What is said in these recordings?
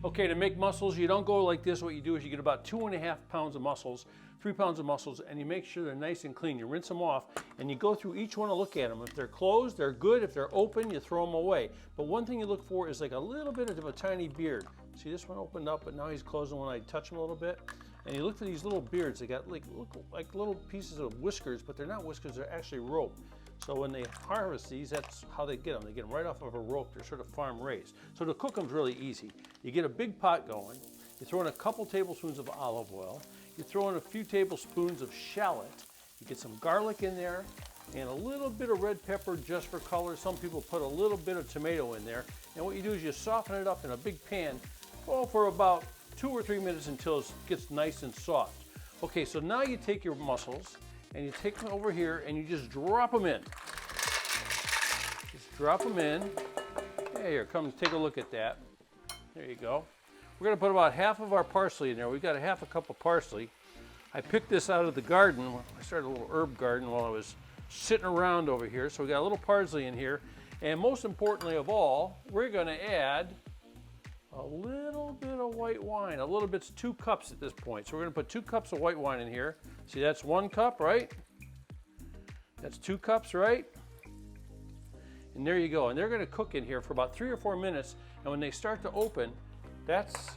Okay, to make mussels, you don't go like this. What you do is you get about 2.5 pounds of mussels, 3 pounds of mussels, and you make sure they're nice and clean. You rinse them off, and you go through each one to look at them. If they're closed, they're good. If they're open, you throw them away. But one thing you look for is like a little bit of a tiny beard. See, this one opened up, but now he's closing when I touch him a little bit. And you look for these little beards. They got look like little pieces of whiskers, but they're not whiskers. They're actually rope. So when they harvest these, that's how they get them. They get them right off of a rope. They're sort of farm raised. So to cook them is really easy. You get a big pot going. You throw in a couple tablespoons of olive oil. You throw in a few tablespoons of shallot. You get some garlic in there and a little bit of red pepper just for color. Some people put a little bit of tomato in there. And what you do is you soften it up in a big pan, for about 2 or 3 minutes until it gets nice and soft. Okay, so now you take your mussels and you take them over here and you just drop them in. Just drop them in. Yeah, here, come take a look at that. There you go. We're gonna put about half of our parsley in there. We've got a half a cup of parsley. I picked this out of the garden. I started a little herb garden while I was sitting around over here. So we got a little parsley in here. And most importantly of all, we're gonna add a little bit of white wine. A little bit's 2 cups at this point. So we're gonna put 2 cups of white wine in here. See, that's 1 cup, right? That's 2 cups, right? And there you go. And they're gonna cook in here for about 3 or 4 minutes. And when they start to open, that's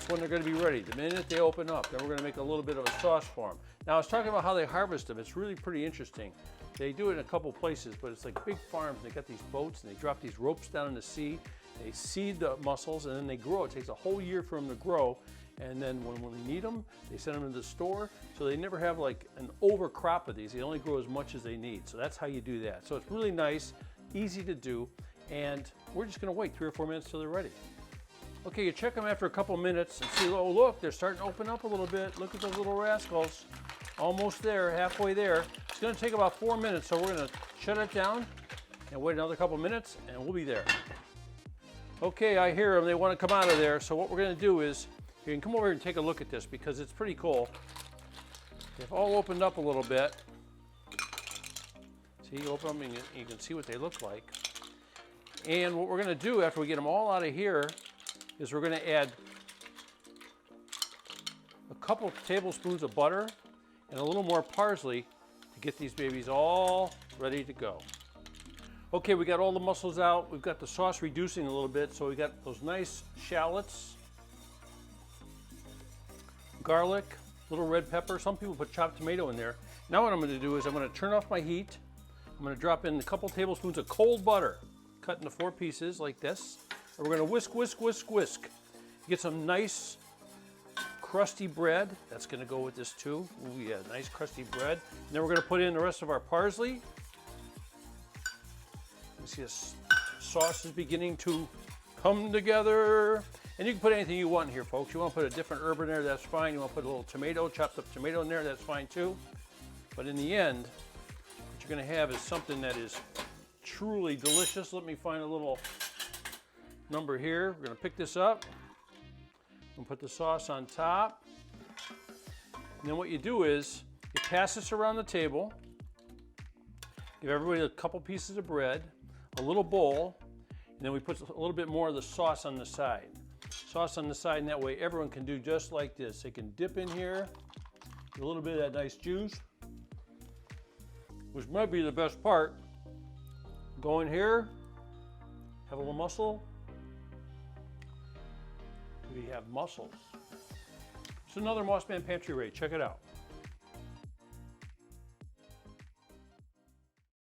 when they're gonna be ready. The minute they open up, then we're gonna make a little bit of a sauce for them. Now I was talking about how they harvest them. It's really pretty interesting. They do it in a couple places, but it's like big farms. They got these boats and they drop these ropes down in the sea. They seed the mussels and then they grow. It takes a whole year for them to grow. And then when they need them, they send them to the store. So they never have like an overcrop of these. They only grow as much as they need. So that's how you do that. So it's really nice, easy to do. And we're just gonna wait 3 or 4 minutes till they're ready. Okay, you check them after a couple minutes and see, oh look, they're starting to open up a little bit. Look at those little rascals. Almost there, halfway there. It's gonna take about 4 minutes, so we're gonna shut it down and wait another couple minutes and we'll be there. Okay, I hear them, they wanna come out of there. So what we're gonna do is, you can come over here and take a look at this because it's pretty cool. They've all opened up a little bit. See, you open them and you can see what they look like. And what we're gonna do after we get them all out of here is we're gonna add a couple tablespoons of butter and a little more parsley to get these babies all ready to go. Okay, we got all the mussels out. We've got the sauce reducing a little bit, so we got those nice shallots, garlic, little red pepper. Some people put chopped tomato in there. Now what I'm gonna do is I'm gonna turn off my heat. I'm gonna drop in a couple tablespoons of cold butter, cut into 4 pieces like this. And we're gonna whisk, whisk, whisk, whisk. Get some nice crusty bread. That's gonna go with this too. Ooh yeah, nice crusty bread. And then we're gonna put in the rest of our parsley. You see this sauce is beginning to come together. And you can put anything you want in here, folks. You want to put a different herb in there, that's fine. You want to put a little tomato, chopped up tomato in there, that's fine too. But in the end, what you're going to have is something that is truly delicious. Let me find a little number here. We're going to pick this up and put the sauce on top. And then what you do is you pass this around the table, give everybody a couple pieces of bread, a little bowl, and then we put a little bit more of the sauce on the side. Sauce on the side, and that way everyone can do just like this. They can dip in here, a little bit of that nice juice, which might be the best part. Go in here, have a little mussel. We have mussels. It's another Mossman Pantry raid. Check it out.